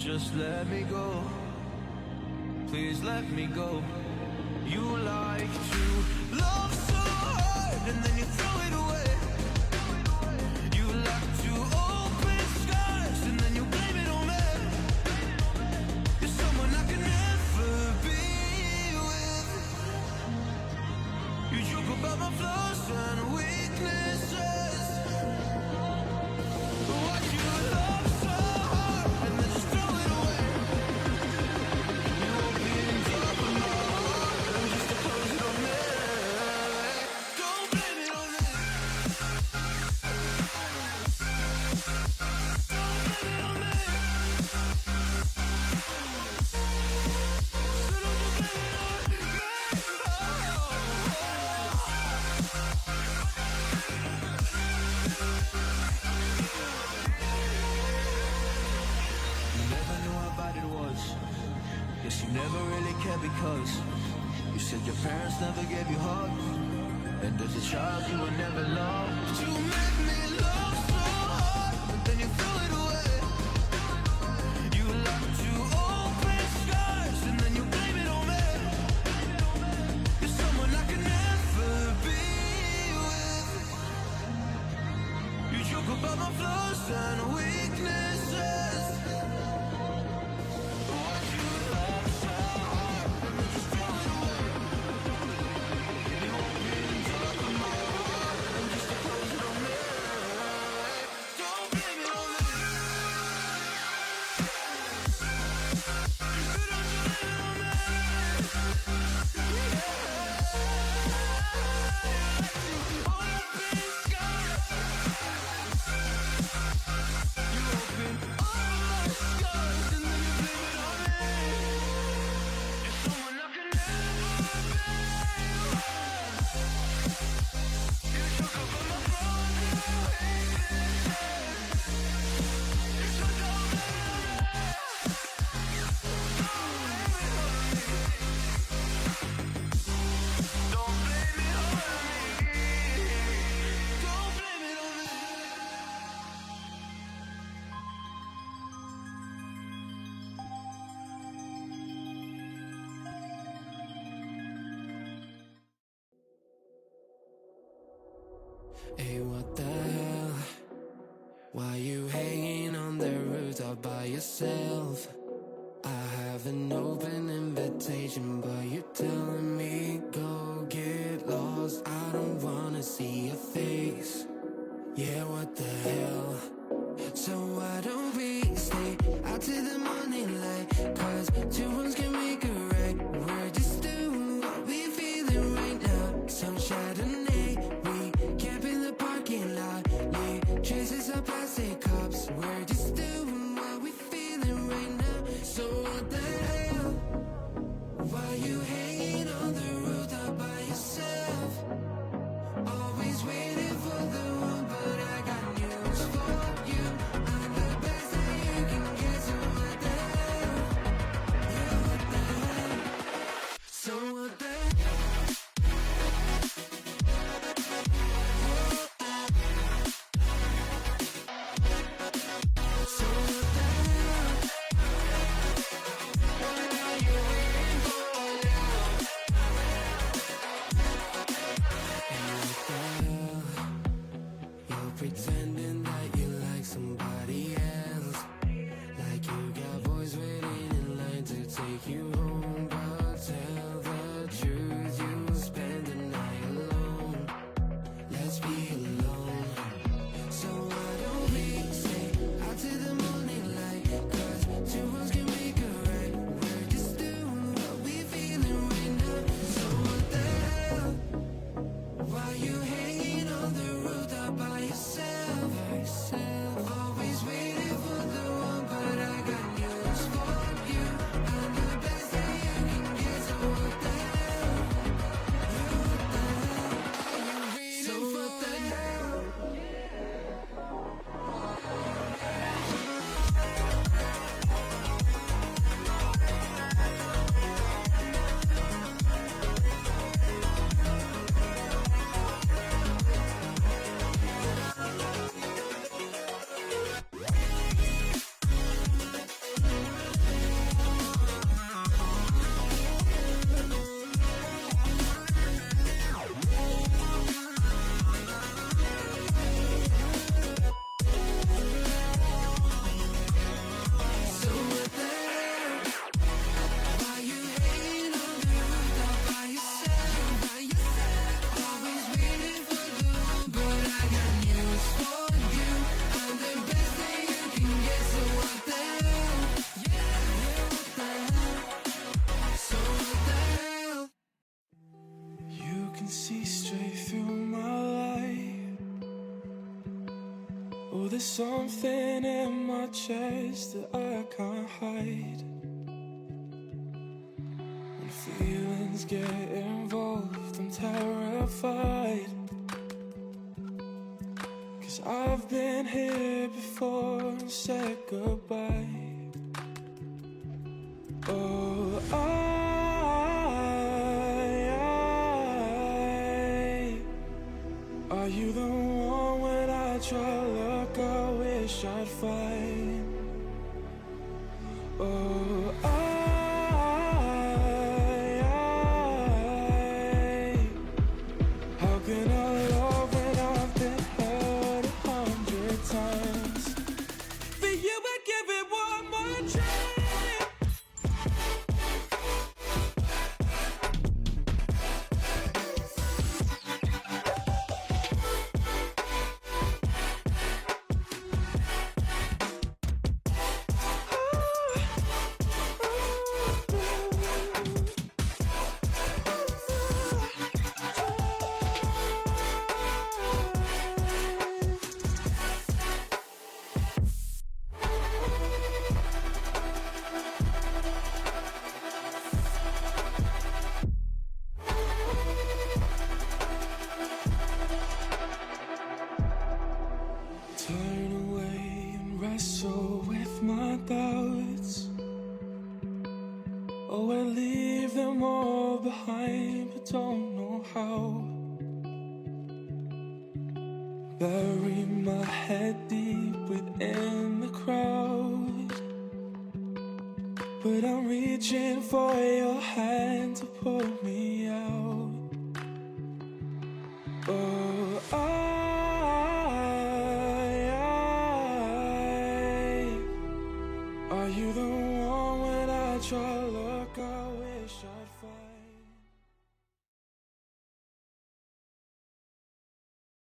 Just let me go. Please let me go. You like to love so hard and then you throw it away. You like to open scars and then you blame it on me. You're someone I can never be with. You joke about my flaws and weaknesses. Why you love so hard and then just throw it away? You open up my heart and just to close it on me. Don't blame it on me. Don't blame it on me. So don't you blame it on me. You never knew how bad it was. Guess you never really cared because you said your parents never gave you hugs, and as a child you were never loved. You made me love so hard, but then you threw it away. You like to open scars and then you blame it on me. You're someone I can never be with. You joke about my flaws and weaknesses. Why'd you love so hard and then just throw it away? You opened up my heart and just to close it on me. Don't blame it on me. Don't you blame it on me. Open scars. You open all my scars and then you blame it on me. You're someone I can never be with. You took up on my flaws and weaknesses. So don't blame it on me. Don't blame it on me. Don't blame it on me. Hey, what the hell? Why you hanging on the rooftop by yourself? I have an open invitation, but you're telling me go get lost. I don't wanna see your face. Yeah, what the hell? So why don't we stay out till the morning light? Cause two wrongs can make a right. We're just doing what we feeling right now. Some Chardonnay, we camp in the parking lot. Leave traces of plastic cups. We're just doing what we feeling right now. So what the hell? Why you hanging on the rooftop by yourself? Always waiting for the one, but I got news see straight through my life. Oh, there's something in my chest that I can't hide. When feelings get involved, I'm terrified. 'Cause I've been here before and said goodbye. Oh, are you the one when I try to look, I wish I'd find? Oh, how can I love when I've been hurt 100 times? For you I'd give it one more try. Turn away and wrestle with my doubts. Oh, I leave them all behind, but don't know how. Bury my head deep within the crowd, but I'm reaching for your hand to pull me out. Oh, are you the one when I try